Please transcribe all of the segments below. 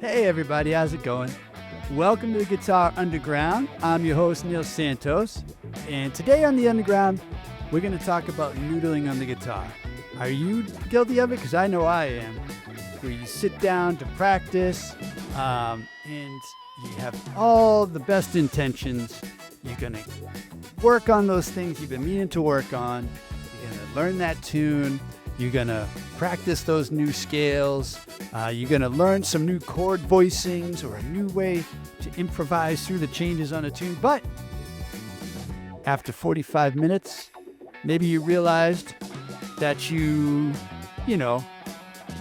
Hey everybody, how's it going? Welcome to the Guitar Underground. I'm your host, Neil Santos, and today on the Underground, we're going to talk about noodling on the guitar. Are you guilty of it? Because I know I am. Where you sit down to practice, and you have all the best intentions. You're going to work on those things you've been meaning to work on. You're going to learn that tune. You're going to practice those new scales. You're going to learn some new chord voicings or a new way to improvise through the changes on a tune. But after 45 minutes, maybe you realized that you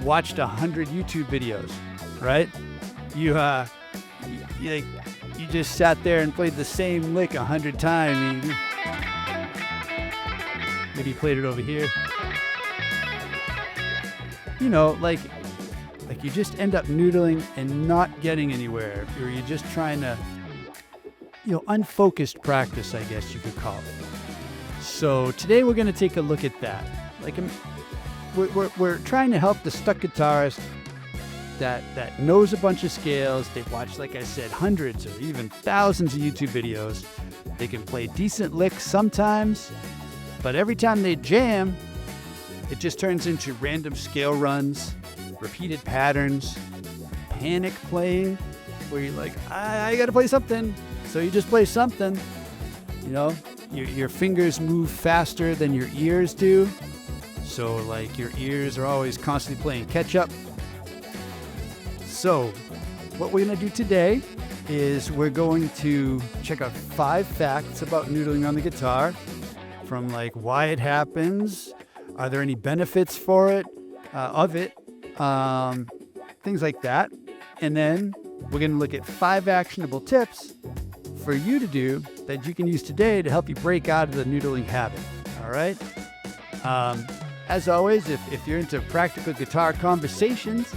watched 100 YouTube videos, right? You just sat there and played the same lick 100 times. Maybe you played it over here. Like you just end up noodling and not getting anywhere, or you're just trying to, unfocused practice, I guess you could call it. So today we're going to take a look at that. We're trying to help the stuck guitarist that knows a bunch of scales. They've watched, like I said, hundreds or even thousands of YouTube videos. They can play decent licks sometimes, but every time they jam, it just turns into random scale runs, repeated patterns, panic playing, where you're like, I gotta play something. So you just play something. Your fingers move faster than your ears do. So like your ears are always constantly playing catch up. So what we're gonna do today is we're going to check out 5 facts about noodling on the guitar, from like why it happens, are there any benefits for it, things like that. And then we're going to look at 5 actionable tips for you to do that you can use today to help you break out of the noodling habit. All right. As always, if you're into practical guitar conversations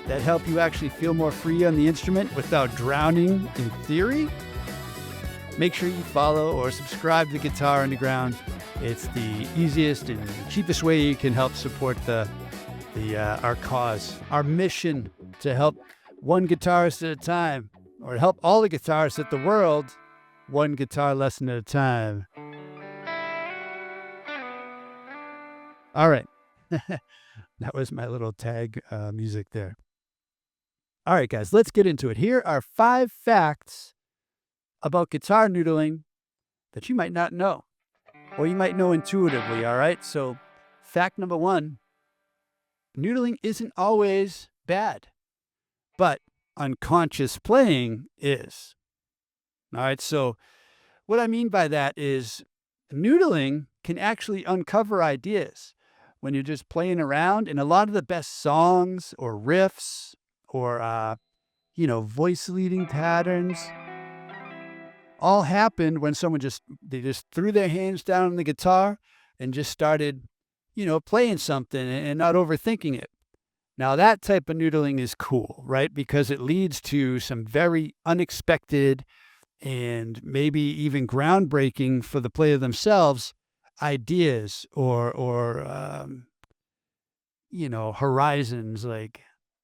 that help you actually feel more free on the instrument without drowning in theory, make sure you follow or subscribe to the Guitar Underground. It's the easiest and cheapest way you can help support our cause, our mission to help one guitarist at a time, or help all the guitarists at the world one guitar lesson at a time. All right. That was my little tag music there. All right, guys, let's get into it. Here are 5 facts about guitar noodling that you might not know, or you might know intuitively, all right? So fact number 1, noodling isn't always bad, but unconscious playing is. All right, so what I mean by that is noodling can actually uncover ideas when you're just playing around, and a lot of the best songs or riffs or, voice leading patterns all happened when someone just threw their hands down on the guitar and just started, playing something and not overthinking it. Now that type of noodling is cool, right? Because it leads to some very unexpected and maybe even groundbreaking for the player themselves ideas or horizons,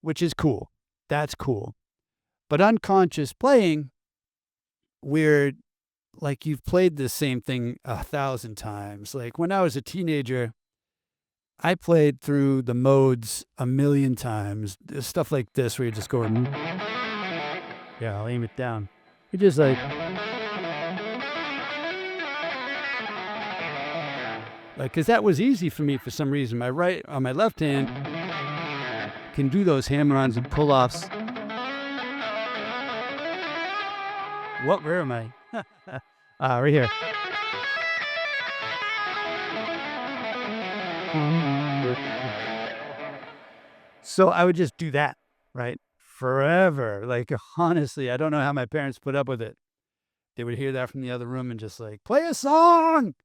which is cool. That's cool. But unconscious playing, where you've played the same thing 1,000 times. Like when I was a teenager, I played through the modes 1,000,000 times. There's stuff like this where you're just going, yeah, I'll aim it down. You're just because that was easy for me for some reason. My left hand can do those hammer-ons and pull-offs. Where am I? Right here. So I would just do that, right? Forever. Honestly, I don't know how my parents put up with it. They would hear that from the other room and just play a song.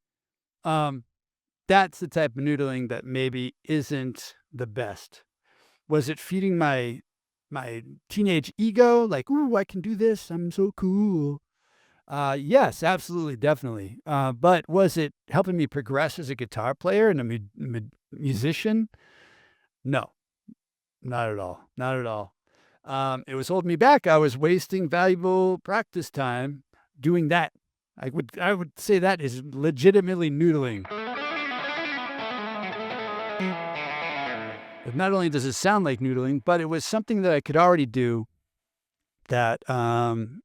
That's the type of noodling that maybe isn't the best. Was it feeding my teenage ego? Ooh, I can do this. I'm so cool. Yes, absolutely, definitely. But was it helping me progress as a guitar player and a musician? No, not at all. Not at all. it was holding me back. I was wasting valuable practice time doing that. I would say that is legitimately noodling. Not only does it sound like noodling, but it was something that I could already do that, I'm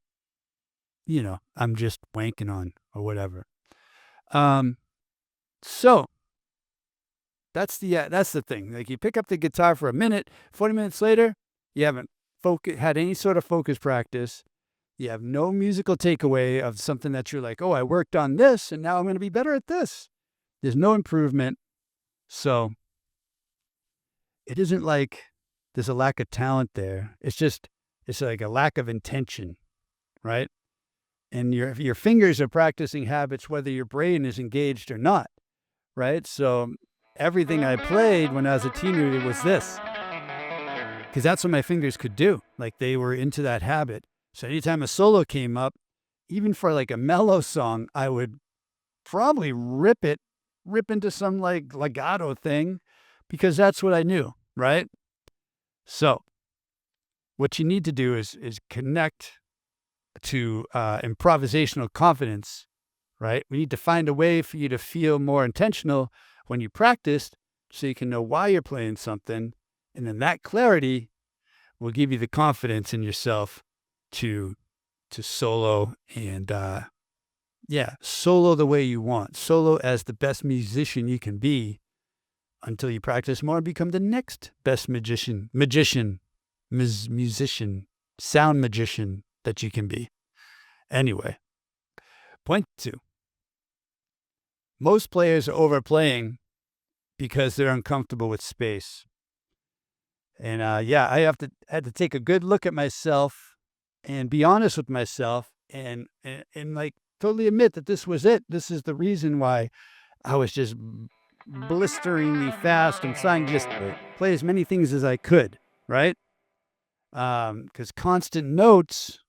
just wanking on or whatever. So that's the thing. Like you pick up the guitar for a minute, 40 minutes later, you haven't had any sort of focus practice. You have no musical takeaway of something that you're like, oh, I worked on this and now I'm going to be better at this. There's no improvement. So it isn't like there's a lack of talent there. It's like a lack of intention, right? And your fingers are practicing habits whether your brain is engaged or not, right? So everything I played when I was a teenager was this, because that's what my fingers could do. Like they were into that habit. So anytime a solo came up, even for like a mellow song, I would probably rip into some like legato thing because that's what I knew, right? So what you need to do is connect to improvisational confidence, right? We need to find a way for you to feel more intentional when you practice so you can know why you're playing something. And then that clarity will give you the confidence in yourself to solo and, solo the way you want. Solo as the best musician you can be until you practice more and become the next best musician, sound magician that you can be. Anyway, point 2. Most players are overplaying because they're uncomfortable with space. And I had to take a good look at myself and be honest with myself and like totally admit that this was it. This is the reason why I was just blisteringly fast and trying to just play as many things as I could, right? Because constant notes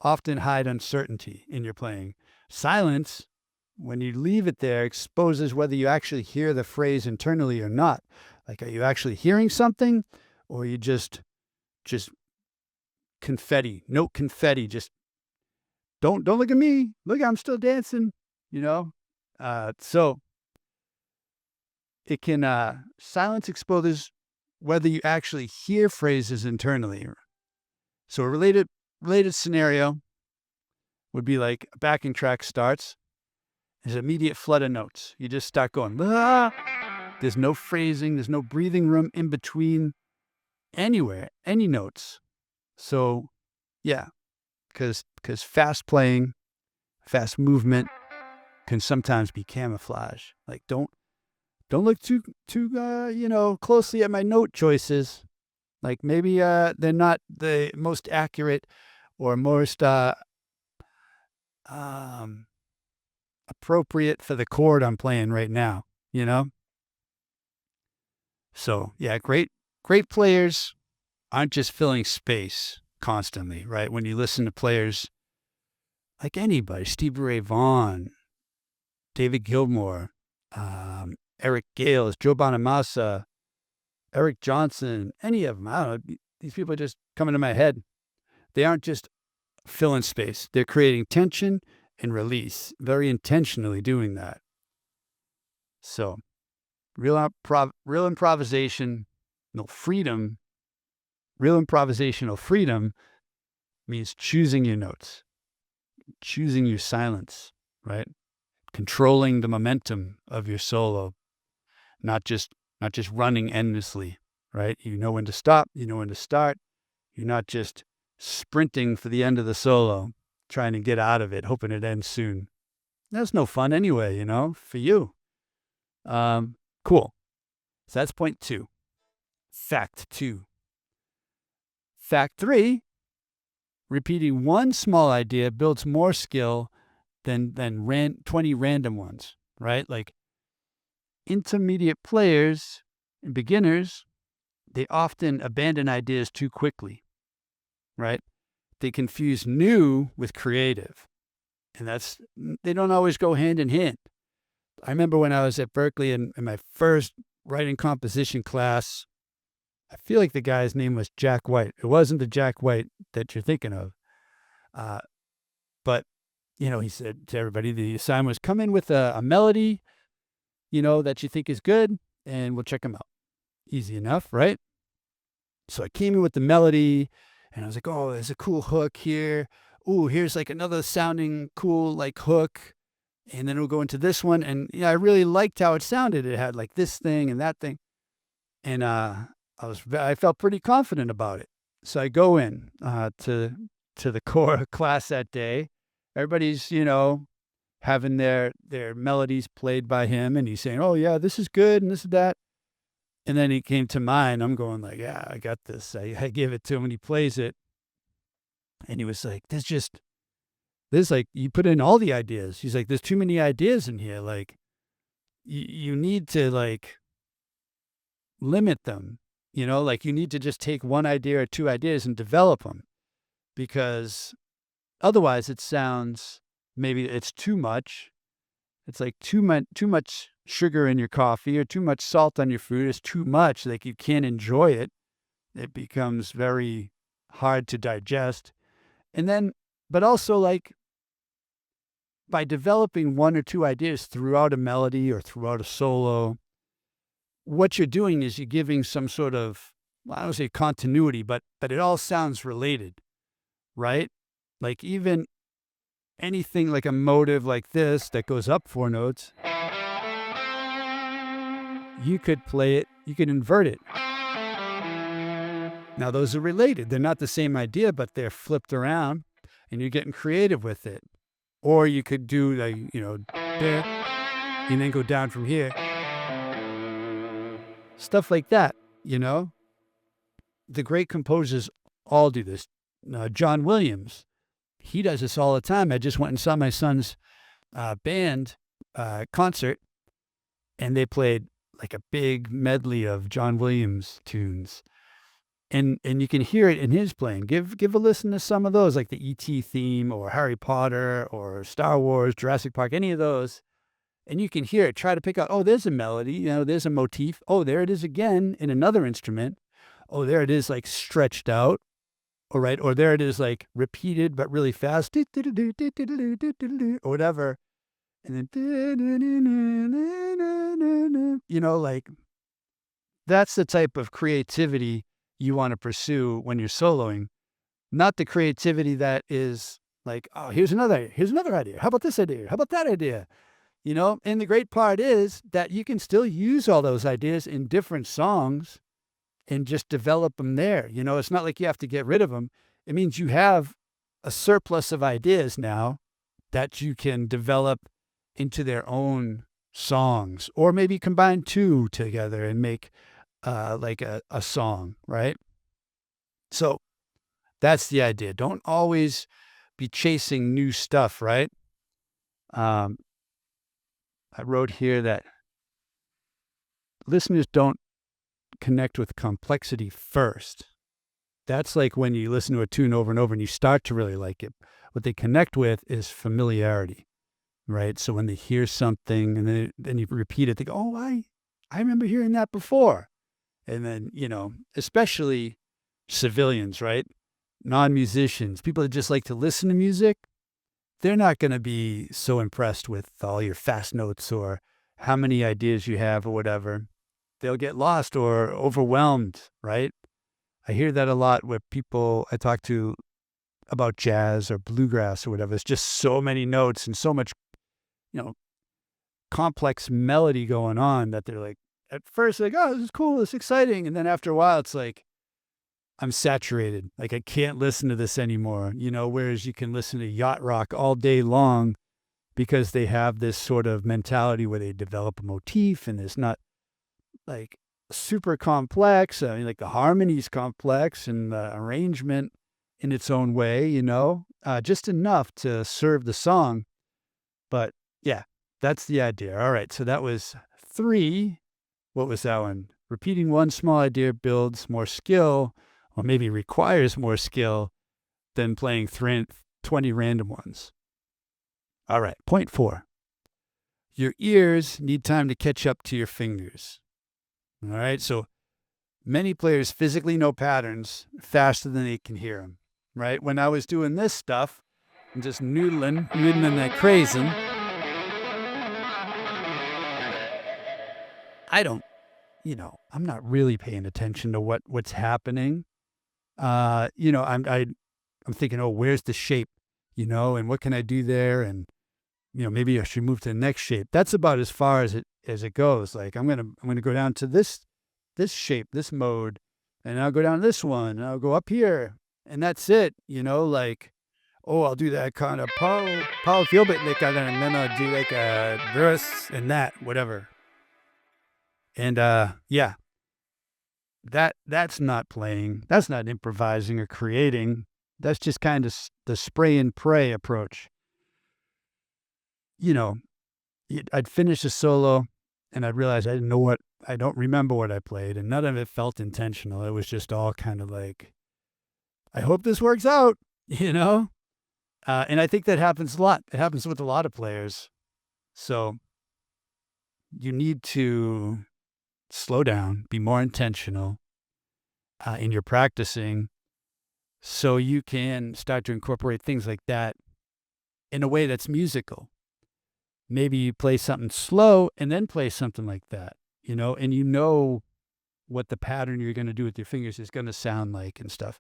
often hide uncertainty in your playing. Silence, when you leave it there, exposes whether you actually hear the phrase internally or not. Like, are you actually hearing something, or are you just confetti, note confetti? Just don't look at me. Look, I'm still dancing. So it can silence exposes whether you actually hear phrases internally. So a related scenario would be like a backing track starts. There's an immediate flood of notes. You just start going, ah! There's no phrasing. There's no breathing room in between anywhere, any notes. So, yeah, because fast playing, fast movement can sometimes be camouflage. Like, don't look too closely at my note choices. Like maybe they're not the most accurate or most appropriate for the chord I'm playing right now, So, yeah, great players aren't just filling space constantly, right? When you listen to players like anybody, Stevie Ray Vaughan, David Gilmour, Eric Gales, Joe Bonamassa, Eric Johnson, any of them, I don't know, these people are just coming to my head. They aren't just filling space. They're creating tension and release, very intentionally doing that. So, real improvisation, freedom. Real improvisational freedom means choosing your notes, choosing your silence, right? Controlling the momentum of your solo, not just running endlessly, right? You know when to stop, you know when to start. You're not just sprinting for the end of the solo, trying to get out of it, hoping it ends soon. That's no fun anyway, for you. Cool. So that's point 2. Fact 2. Fact 3, repeating one small idea builds more skill than 20 random ones, right? Like intermediate players and beginners, they often abandon ideas too quickly, right? They confuse new with creative, and they don't always go hand in hand. I remember when I was at Berkeley in my first writing composition class, I feel like the guy's name was Jack White. It wasn't the Jack White that you're thinking of. Uh, but, he said to everybody, the assignment was come in with a melody, that you think is good, and we'll check them out. Easy enough, right? So I came in with the melody, and I was like, oh, there's a cool hook here. Ooh, here's like another sounding cool like hook. And then we'll go into this one. And I really liked how it sounded. It had like this thing and that thing. And I felt pretty confident about it. So I go in to the core class that day. Everybody's, having their melodies played by him, and he's saying, "Oh yeah, this is good and this is that." And then he came to mine. I'm going like, "Yeah, I got this." I give it to him and he plays it, and he was like, "There's like you put in all the ideas." He's like, "There's too many ideas in here. Like, you need to like limit them. Like you need to just take one idea or two ideas and develop them, because otherwise it sounds maybe it's too much. It's like too much sugar in your coffee or too much salt on your food. It's too much. Like you can't enjoy it. It becomes very hard to digest. And then, but also like by developing one or two ideas throughout a melody or throughout a solo, what you're doing is you're giving some sort of, well, I don't say continuity, but it all sounds related, right? Like even anything like a motive like this that goes up 4 notes, you could play it, you could invert it. Now those are related. They're not the same idea, but they're flipped around and you're getting creative with it. Or you could do like, there and then go down from here. Stuff like that, The great composers all do this. John Williams, he does this all the time. I just went and saw my son's band concert, and they played like a big medley of John Williams tunes. And you can hear it in his playing. Give a listen to some of those, like the E.T. theme or Harry Potter or Star Wars, Jurassic Park, any of those. And you can hear it. Try to pick out, oh, there's a melody, there's a motif. Oh, there it is again in another instrument. Oh, there it is like stretched out. All right. Or there it is like repeated, but really fast. Or whatever. And then, like that's the type of creativity you want to pursue when you're soloing. Not the creativity that is like, oh, here's another idea. How about this idea? How about that idea? And the great part is that you can still use all those ideas in different songs and just develop them there. It's not like you have to get rid of them. It means you have a surplus of ideas now that you can develop into their own songs, or maybe combine two together and make like a song, right? So that's the idea. Don't always be chasing new stuff, right? I wrote here that listeners don't connect with complexity first. That's like when you listen to a tune over and over and you start to really like it. What they connect with is familiarity, right? So when they hear something and then you repeat it, they go, oh, I remember hearing that before. And then, especially civilians, right? Non-musicians, people that just like to listen to music, they're not going to be so impressed with all your fast notes or how many ideas you have or whatever. They'll get lost or overwhelmed, right? I hear that a lot with people I talk to about jazz or bluegrass or whatever. It's just so many notes and so much, complex melody going on that they're like, at first, like, oh, this is cool, this is exciting. And then after a while, it's like, I'm saturated. Like, I can't listen to this anymore, whereas you can listen to yacht rock all day long because they have this sort of mentality where they develop a motif and it's not like super complex. I mean, like the harmony's complex and the arrangement in its own way, just enough to serve the song. But yeah, that's the idea. All right. So that was 3. What was that one? Repeating one small idea builds more skill, or maybe requires more skill than playing 20 random ones. All right. Point 4. Your ears need time to catch up to your fingers. All right. So Many players physically know patterns faster than they can hear them, right? When I was doing this stuff, I'm just noodling like crazy. I don't, I'm not really paying attention to what's happening. I'm thinking, oh, where's the shape, and what can I do there, and maybe I should move to the next shape. That's about as far as it goes. Like I'm gonna go down to this shape, this mode, and I'll go down this one, and I'll go up here, and that's it. Like, oh, I'll do that kind of power feel bit lick, and then I'll do like a verse and that, whatever. And yeah, that's not playing. That's not improvising or creating. That's just kind of the spray and pray approach. You know, I'd finish a solo, and I'd realize I don't remember what I played, and none of it felt intentional. It was just all kind of like, I hope this works out, you know? And I think that happens a lot. It happens with a lot of players. So you need to slow down, be more intentional in your practicing so you can start to incorporate things like that in a way that's musical. Maybe you play something slow and then play something like that, and what the pattern you're going to do with your fingers is going to sound like and stuff.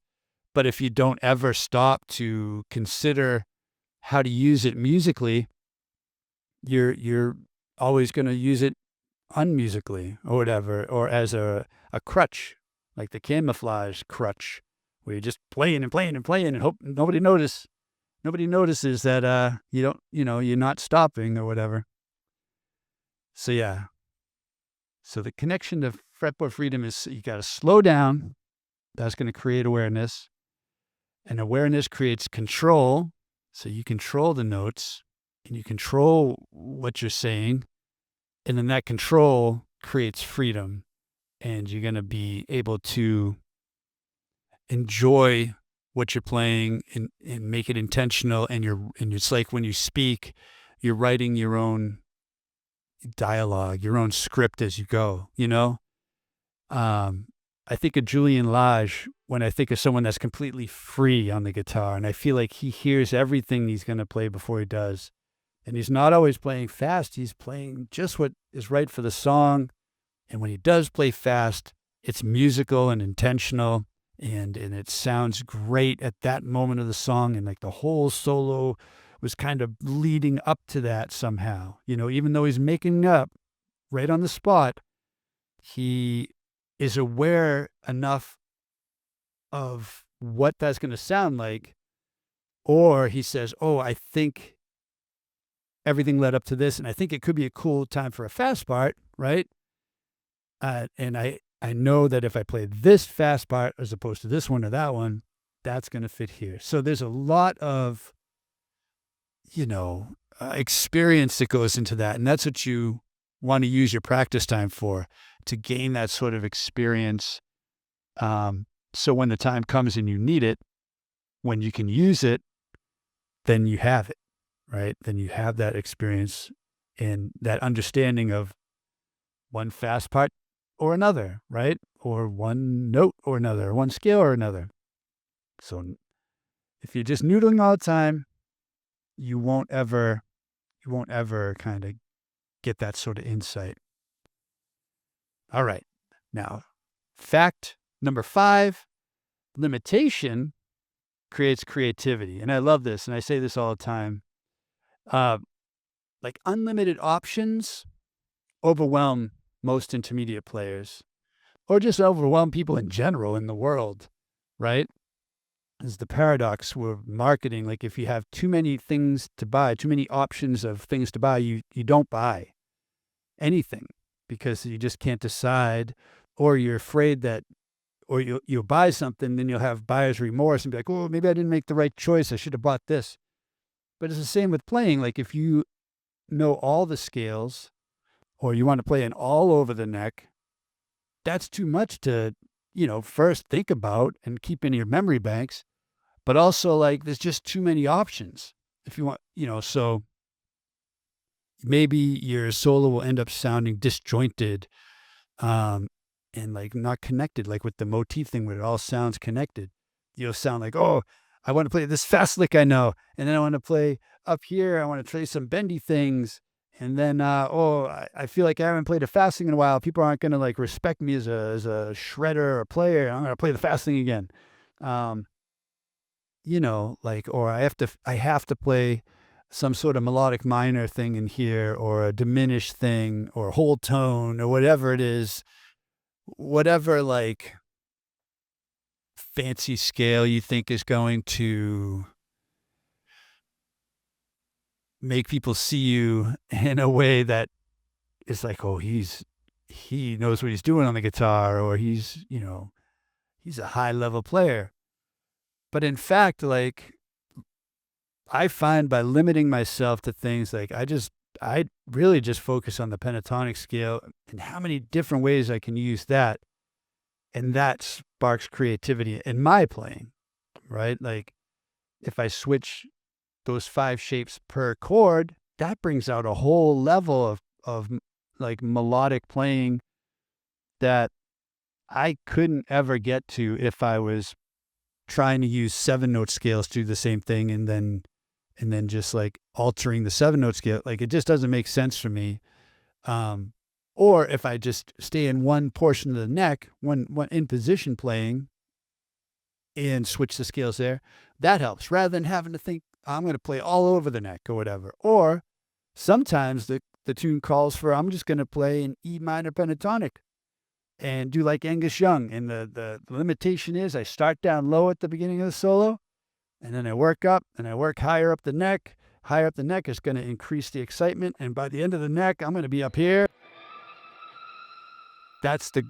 But if you don't ever stop to consider how to use it musically, you're always going to use it unmusically or whatever, or as a crutch, like the camouflage crutch, where you're just playing and playing and playing and hope nobody notices that you're not stopping or whatever. So yeah. So the connection to fretboard freedom is you got to slow down. That's going to create awareness. And awareness creates control. So you control the notes and you control what you're saying. And then that control creates freedom. And you're going to be able to enjoy what you're playing and make it intentional. And it's like when you speak, you're writing your own dialogue, your own script as you go, I think of Julian Lage when I think of someone that's completely free on the guitar, and I feel like he hears everything he's going to play before he does. And he's not always playing fast. He's playing just what is right for the song. And when he does play fast, it's musical and intentional, and it sounds great at that moment of the song. And like the whole solo was kind of leading up to that somehow, even though he's making up right on the spot, he is aware enough of what that's going to sound like. Or he says, oh, I think everything led up to this, and I think it could be a cool time for a fast part, right? And I know that if I play this fast part as opposed to this one or that one, that's going to fit here. So there's a lot of, experience that goes into that. And that's what you want to use your practice time for, to gain that sort of experience. So when the time comes and you need it, when you can use it, then you have it, right? Then you have that experience and that understanding of one fast part or another, right? Or one note or another, or one scale or another. So if you're just noodling all the time, you won't ever kind of get that sort of insight. All right. Now, fact number 5, limitation creates creativity. And I love this, and I say this all the time. Like unlimited options overwhelm most intermediate players, or just overwhelm people in general in the world, right? Is the paradox with marketing. Like if you have too many things to buy, too many options of things to buy, you don't buy anything because you just can't decide, or you're afraid that, or you'll buy something, then you'll have buyer's remorse and be like, oh, maybe I didn't make the right choice. I should have bought this. But it's the same with playing. Like if you know all the scales, or you want to play an all over the neck, that's too much to, first think about and keep in your memory banks. But also, like, there's just too many options if you want, so maybe your solo will end up sounding disjointed. and like not connected, like with the motif thing where it all sounds connected. You'll sound like, oh, I want to play this fast lick I know, and then I want to play up here, I want to play some bendy things, and then I feel like I haven't played a fast thing in a while. People aren't gonna like respect me as a shredder or player. I'm gonna play the fast thing again. Um, like, or I have to play some sort of melodic minor thing in here, or a diminished thing, or whole tone, or whatever it is, whatever like fancy scale you think is going to make people see you in a way that is like, oh, he knows what he's doing on the guitar, or he's a high level player. But in fact, like, I find by limiting myself to things like I really just focus on the pentatonic scale and how many different ways I can use that. And that sparks creativity in my playing, right? Like if I switch those 5 shapes per chord, that brings out a whole level of like melodic playing that I couldn't ever get to if I was trying to use 7-note scales to do the same thing and then just like altering the 7-note scale. Like it just doesn't make sense for me. Or if I just stay in one portion of the neck, one in position playing and switch the scales there, that helps rather than having to think I'm going to play all over the neck or whatever. Or sometimes the tune calls for I'm just going to play an E minor pentatonic and do like Angus Young. And the limitation is I start down low at the beginning of the solo, and then I work up and I work higher up the neck. Higher up the neck is going to increase the excitement. And by the end of the neck, I'm going to be up here. That's the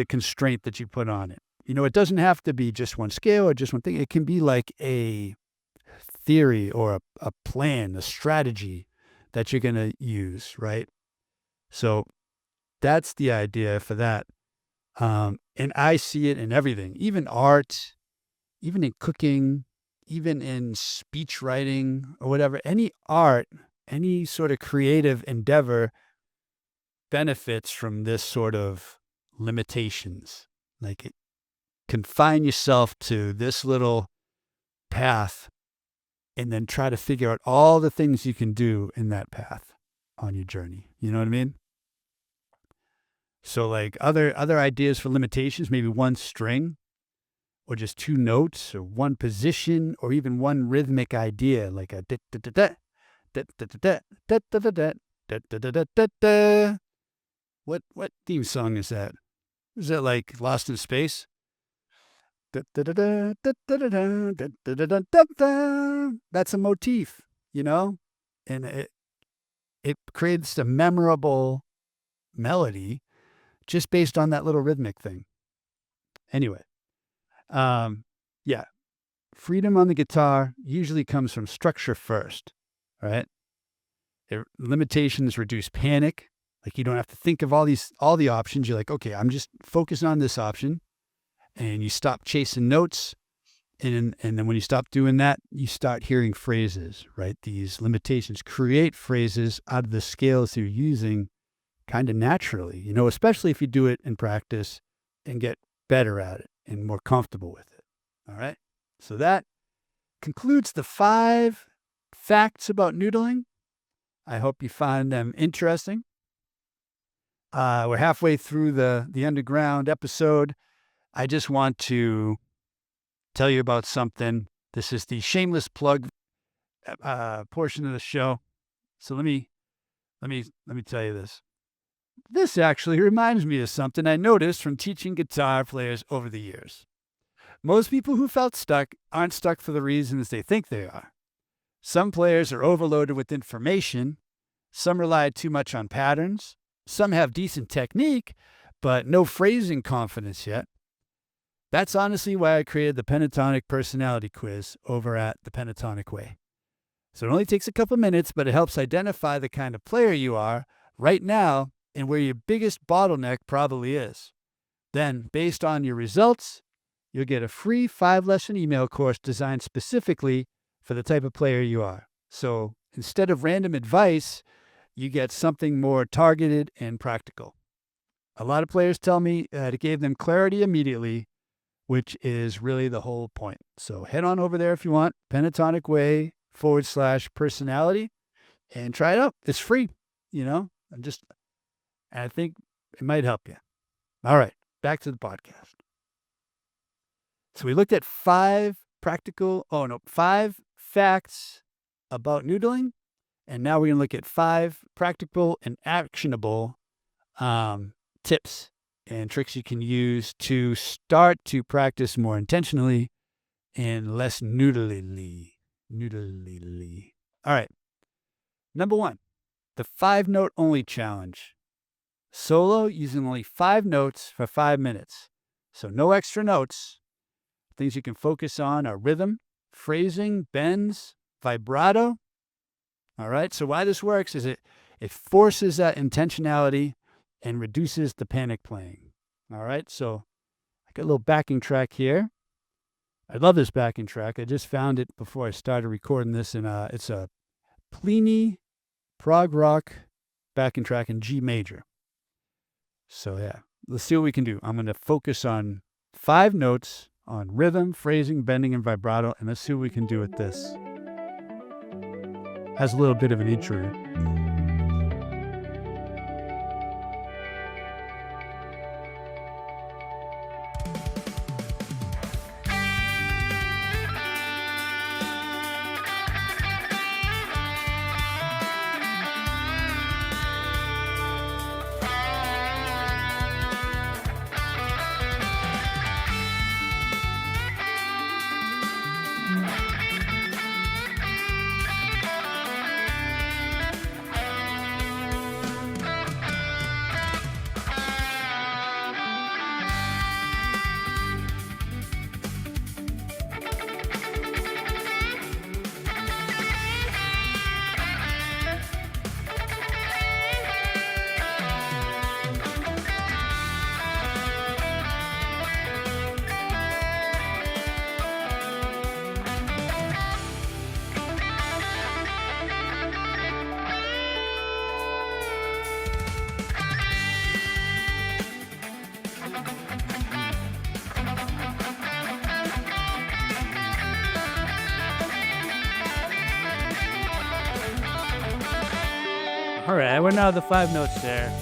constraint that you put on it. It doesn't have to be just one scale or just one thing. It can be like a theory or a plan, a strategy that you're going to use, right? So that's the idea for that. And I see it in everything, even art, even in cooking, even in speech writing or whatever. Any art, any sort of creative endeavor benefits from this sort of limitations. Like confine yourself to this little path and then try to figure out all the things you can do in that path on your journey. You know what I mean? So like other ideas for limitations, maybe one string or just 2 notes or one position or even one rhythmic idea like a what theme song is that? Is that like Lost in Space? That's a motif, and it creates a memorable melody just based on that little rhythmic thing. Anyway, yeah, freedom on the guitar usually comes from structure first, right? Limitations reduce panic. Like you don't have to think of all the options. You're like, okay, I'm just focusing on this option, and you stop chasing notes. And then when you stop doing that, you start hearing phrases, right? These limitations create phrases out of the scales you're using kind of naturally, especially if you do it in practice and get better at it and more comfortable with it. All right. So that concludes the 5 facts about noodling. I hope you find them interesting. We're halfway through the underground episode. I just want to tell you about something. This is the shameless plug portion of the show. So let me tell you this. This actually reminds me of something I noticed from teaching guitar players over the years. Most people who felt stuck aren't stuck for the reasons they think they are. Some players are overloaded with information. Some rely too much on patterns. Some have decent technique, but no phrasing confidence yet. That's honestly why I created the Pentatonic personality quiz over at the Pentatonic Way. So it only takes a couple minutes, but it helps identify the kind of player you are right now and where your biggest bottleneck probably is. Then, based on your results, you'll get a free 5-lesson email course designed specifically for the type of player you are. So instead of random advice, you get something more targeted and practical. A lot of players tell me that it gave them clarity immediately, which is really the whole point. So head on over there if you want, Pentatonic Way /personality, and try it out. It's free, I think it might help you. All right, back to the podcast. So we looked at 5 facts about noodling, and now we're going to look at 5 practical and actionable tips and tricks you can use to start to practice more intentionally and less noodlily. All right. Number 1, the 5-note only challenge. Solo using only 5 notes for 5 minutes. So no extra notes. Things you can focus on are rhythm, phrasing, bends, vibrato. All right. So why this works is it forces that intentionality and reduces the panic playing. All right. So I got a little backing track here. I love this backing track. I just found it before I started recording this, and it's a Pliny prog rock backing track in G major. So yeah, let's see what we can do. I'm going to focus on 5 notes on rhythm, phrasing, bending, and vibrato, and let's see what we can do with this. Has a little bit of an intro. All right, I went out of the 5 notes there.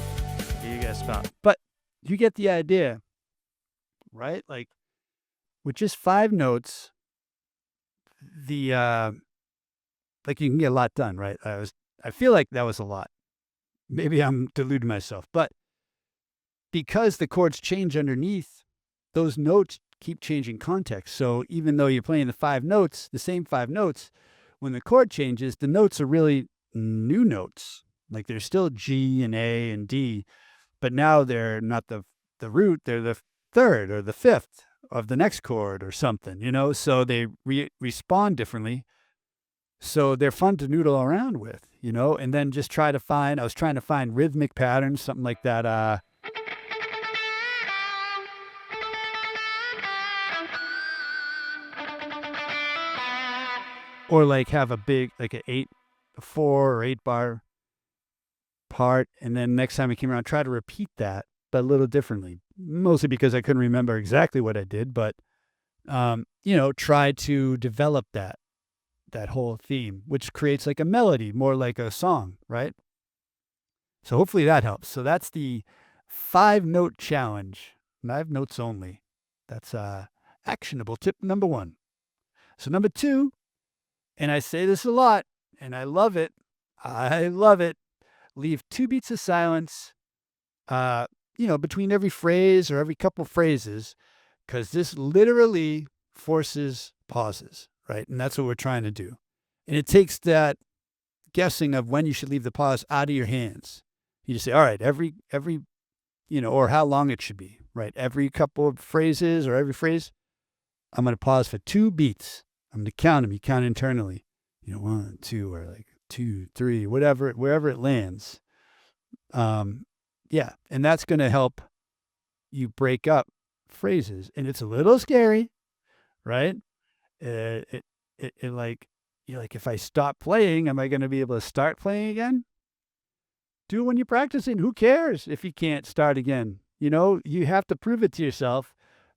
You guys stop. But you get the idea, right? Like, with just 5 notes, you can get a lot done, right? I feel like that was a lot. Maybe I'm deluding myself, but because the chords change underneath, those notes keep changing context. So even though you're playing the same 5 notes, when the chord changes, the notes are really new notes. Like they're still G and A and D, but now they're not the root, they're the 3rd or the 5th of the next chord or something, so they respond differently. So they're fun to noodle around with, and then just I was trying to find rhythmic patterns, something like that. Or like have a big, like a 4 or 8 bar part, and then next time I came around, try to repeat that, but a little differently. Mostly because I couldn't remember exactly what I did, but try to develop that whole theme, which creates like a melody, more like a song, right? So hopefully that helps. So that's the 5-note challenge, 5 notes only. That's actionable tip number 1. So number 2, and I say this a lot, and I love it. Leave 2 beats of silence, between every phrase or every couple phrases, because this literally forces pauses, right? And that's what we're trying to do. And it takes that guessing of when you should leave the pause out of your hands. You just say, all right, every or how long it should be, right? Every couple of phrases or every phrase, I'm going to pause for 2 beats. I'm going to count them. You count internally, 1, 2, or like 2, 3, whatever, wherever it lands. And that's going to help you break up phrases. And it's a little scary, right? You're like, if I stop playing, am I going to be able to start playing again? Do it when you're practicing. Who cares if you can't start again? You have to prove it to yourself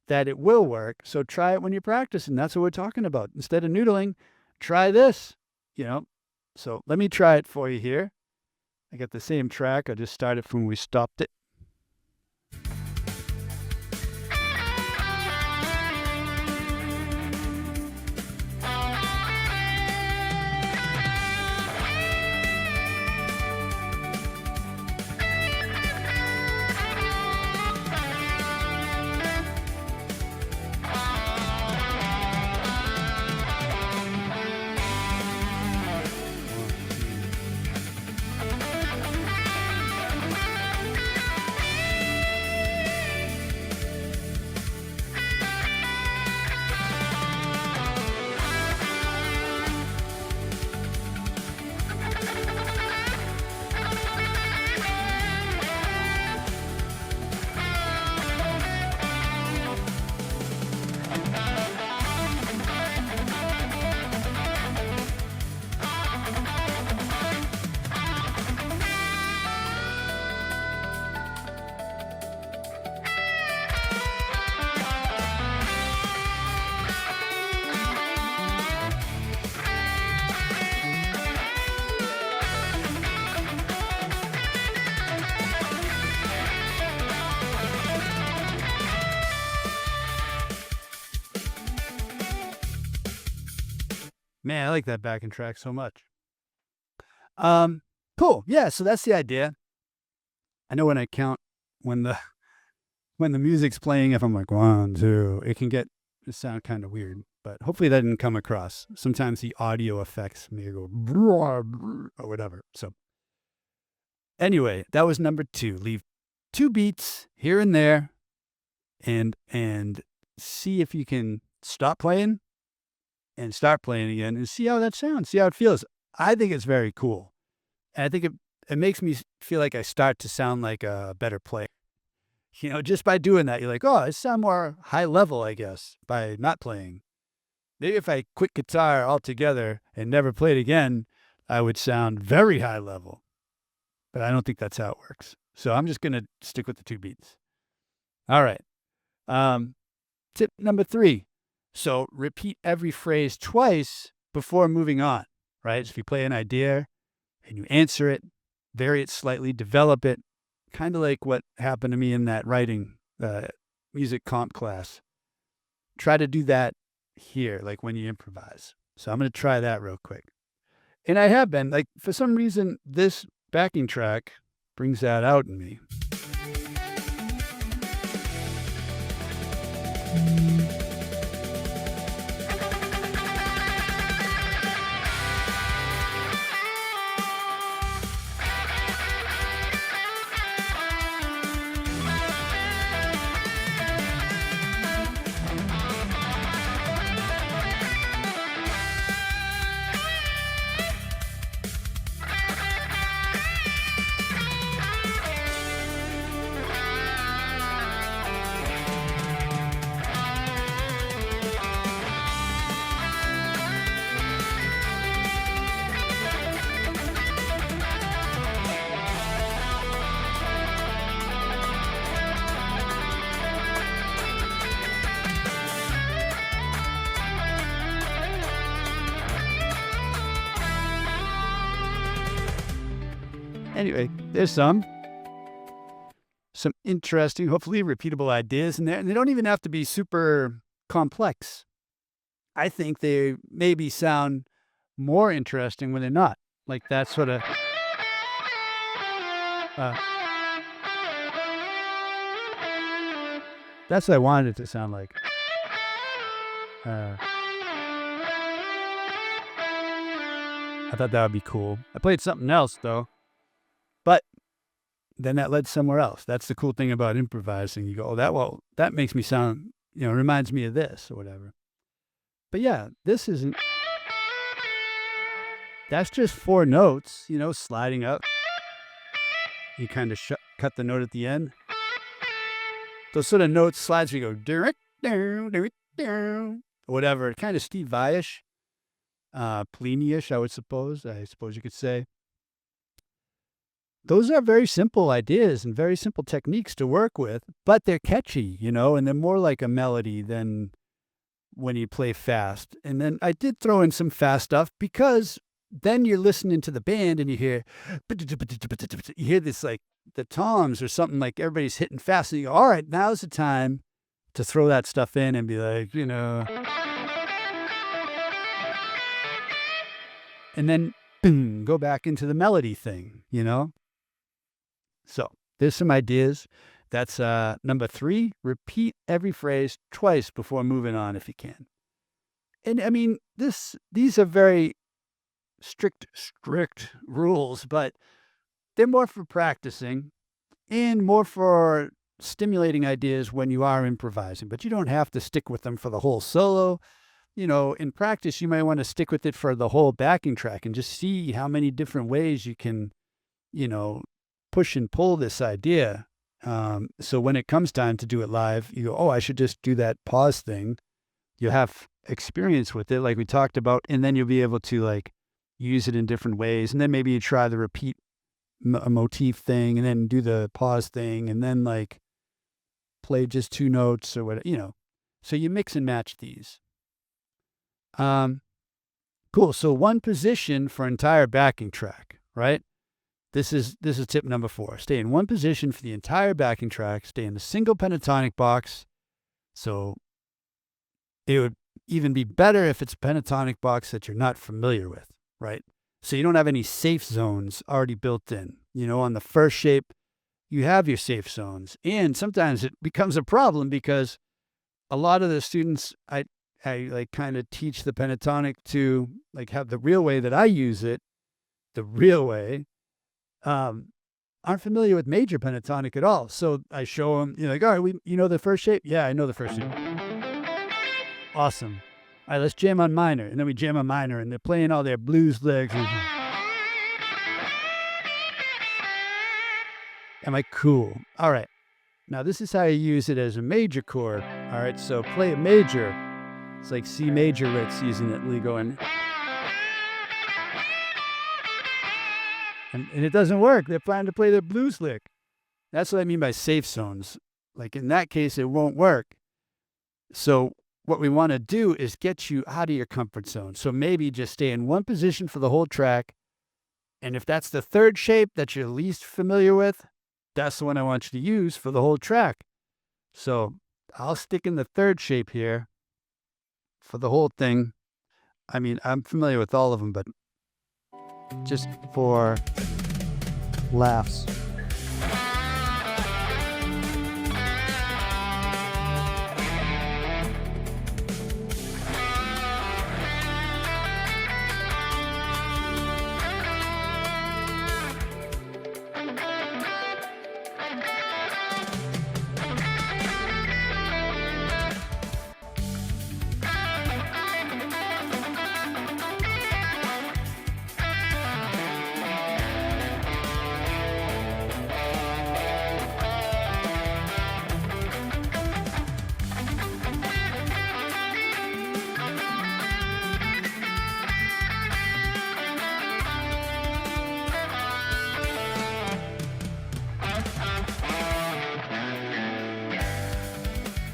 that it will work. So try it when you're practicing. That's what we're talking about. Instead of noodling, try this, you know. So let me try it for you here. I got the same track. I just started from when we stopped it. Man, I like that backing track so much. Cool. Yeah, so that's the idea. I know when I count when the when the music's playing, if I'm like 1, 2, it can sound kind of weird, but hopefully that didn't come across. Sometimes the audio effects may go or whatever. So anyway, that was number 2. Leave 2 beats here and there, and see if you can stop playing and start playing again and see how that sounds, see how it feels. I think it's very cool. And I think it makes me feel like I start to sound like a better player. Just by doing that, you're like, oh, I sound more high level, I guess, by not playing. Maybe if I quit guitar altogether and never played again, I would sound very high level. But I don't think that's how it works. So I'm just going to stick with the 2 beats. All right. Tip number 3. So repeat every phrase twice before moving on, right? So if you play an idea and you answer it, vary it slightly, develop it, kind of like what happened to me in that writing music comp class. Try to do that here, like when you improvise. So I'm going to try that real quick. And I have been, like, for some reason, this backing track brings that out in me. Anyway, there's some interesting, hopefully repeatable ideas in there. And they don't even have to be super complex. I think they maybe sound more interesting when they're not. Like that sort of... that's what I wanted it to sound like. I thought that would be cool. I played something else, though. But then that led somewhere else. That's the cool thing about improvising. You go, oh, that makes me sound, reminds me of this or whatever. But yeah, this isn't... that's just 4 notes, sliding up. You kind of cut the note at the end. Those sort of notes slides where you go, whatever, kind of Steve Vai-ish, Plini-ish, I suppose you could say. those are very simple ideas and very simple techniques to work with, but they're catchy, and they're more like a melody than when you play fast. And then I did throw in some fast stuff because then you're listening to the band and you hear this like the toms or something like everybody's hitting fast. And you go, all right, now's the time to throw that stuff in and be like, and then boom, go back into the melody thing. So there's some ideas. That's number 3. Repeat every phrase twice before moving on if you can. And I mean, these are very strict rules, but they're more for practicing and more for stimulating ideas when you are improvising. But you don't have to stick with them for the whole solo. In practice, you might want to stick with it for the whole backing track and just see how many different ways you can, push and pull this idea. So when it comes time to do it live, you go, oh, I should just do that pause thing. You'll have experience with it, like we talked about, and then you'll be able to like use it in different ways. And then maybe you try the repeat motif thing and then do the pause thing and then like play just 2 notes or whatever, So you mix and match these. Cool. So one position for entire backing track, right? This is tip number 4. Stay in one position for the entire backing track. Stay in the single pentatonic box. So it would even be better if it's a pentatonic box that you're not familiar with, right? So you don't have any safe zones already built in. On the first shape, you have your safe zones. And sometimes it becomes a problem because a lot of the students, I like kind of teach the pentatonic to like have the real way that I use it, the real way, aren't familiar with major pentatonic at all. So I show them, like, all right, you know the first shape? Yeah, I know the first shape. Awesome. All right, let's jam on minor. And then we jam on minor and they're playing all their blues licks. Am I cool? All right. Now this is how you use it as a major chord. All right, so play a major. It's like C major Ritz using it, going. And it doesn't work. They're planning to play their blues lick. That's what I mean by safe zones. Like in that case, it won't work. So what we want to do is get you out of your comfort zone. So maybe just stay in one position for the whole track. And if that's the third shape that you're least familiar with, that's the one I want you to use for the whole track. So I'll stick in the third shape here for the whole thing. I mean, I'm familiar with all of them, but just for laughs.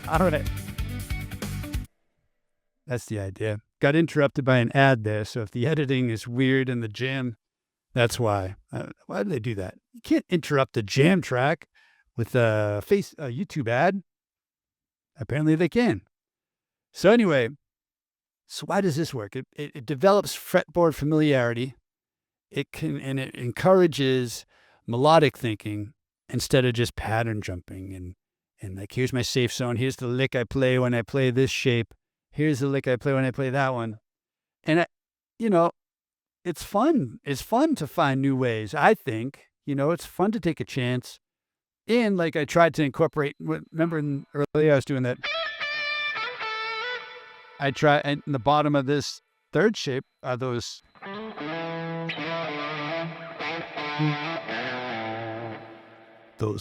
All right. That's the idea. Got interrupted by an ad there, so if the editing is weird in the jam, that's why. Why do they do that? You can't interrupt a jam track with a YouTube ad. Apparently they can. So anyway, so why does this work? It develops fretboard familiarity. It encourages melodic thinking instead of just pattern jumping and like, here's my safe zone. Here's the lick I play when I play this shape. Here's the lick I play when I play that one. And it's fun. It's fun to find new ways. I think, it's fun to take a chance. And like I tried to incorporate, remember earlier I was doing that. I try, and in the bottom of this third shape are those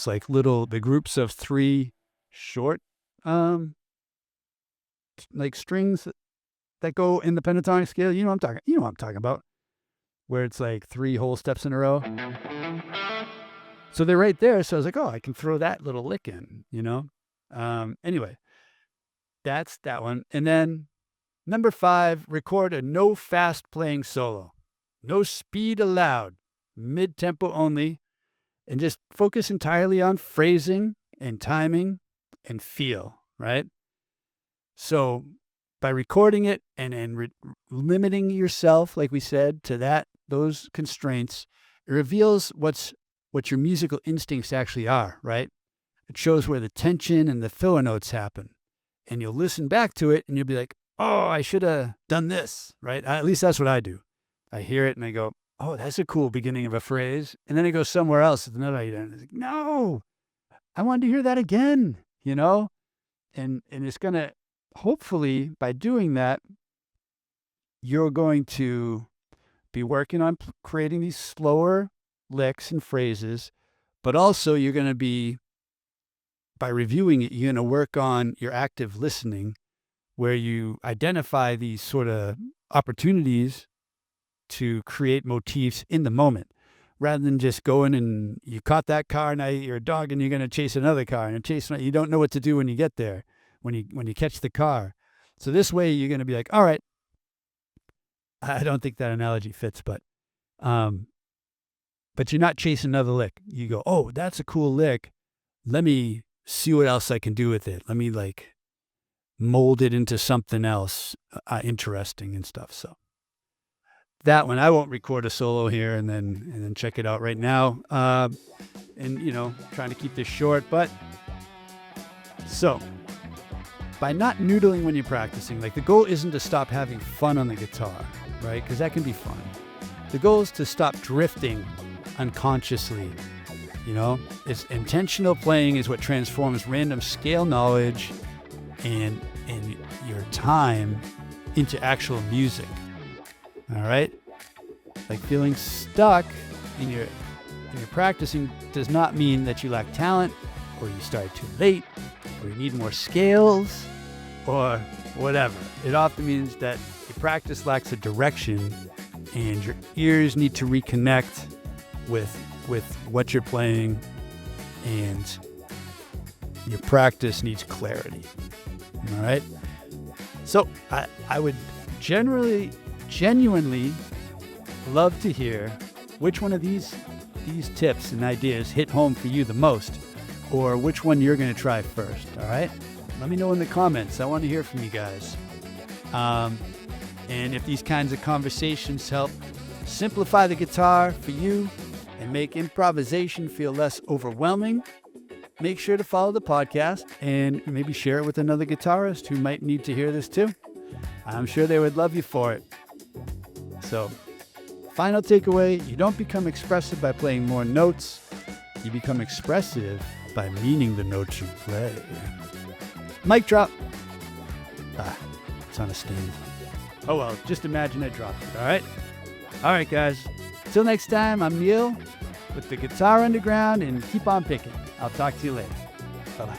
like the groups of 3 short, like strings that go in the pentatonic scale. You know what I'm talking about, where it's like 3 whole steps in a row. So they're right there. So I was like, oh, I can throw that little lick in, Anyway, that's that one. And then number 5, record a no fast playing solo. No speed allowed, mid-tempo only, and just focus entirely on phrasing and timing and feel, right? So by recording it and limiting yourself, like we said, to those constraints, it reveals what your musical instincts actually are, right? It shows where the tension and the filler notes happen. And you'll listen back to it and you'll be like, oh, I should have done this, right? At least that's what I do. I hear it and I go, oh, that's a cool beginning of a phrase. And then it goes somewhere else with another idea. And it's like, no, I wanted to hear that again, And it's going to, hopefully, by doing that, you're going to be working on creating these slower licks and phrases, but also you're going to be, by reviewing it, you're going to work on your active listening, where you identify these sort of opportunities to create motifs in the moment, rather than just going and you caught that car, now you're a dog and you're going to chase another car and you don't know what to do when you get there, when you catch the car. So this way you're going to be like, all right, I don't think that analogy fits, but you're not chasing another lick. You go, oh, that's a cool lick. Let me see what else I can do with it. Let me mold it into something else interesting and stuff. So that one, I won't record a solo here and then check it out right now. Trying to keep this short, but so by not noodling when you're practicing, the goal isn't to stop having fun on the guitar, right? Because that can be fun. The goal is to stop drifting unconsciously. It's intentional playing is what transforms random scale knowledge and your time into actual music. All right? Feeling stuck in your practicing does not mean that you lack talent, or you started too late, or you need more scales, or whatever. It often means that your practice lacks a direction and your ears need to reconnect with what you're playing, and your practice needs clarity. All right? So I would genuinely love to hear which one of these tips and ideas hit home for you the most, or which one you're going to try first. All right? Let me know in the comments. I want to hear from you guys. And if these kinds of conversations help simplify the guitar for you and make improvisation feel less overwhelming, make sure to follow the podcast and maybe share it with another guitarist who might need to hear this too. I'm sure they would love you for it. So, final takeaway, you don't become expressive by playing more notes. You become expressive by meaning the notes you play. Mic drop. It's on a stand. Oh well, just imagine I dropped it, all right? All right, guys. Till next time, I'm Neil with the Guitar Underground, and keep on picking. I'll talk to you later. Bye-bye.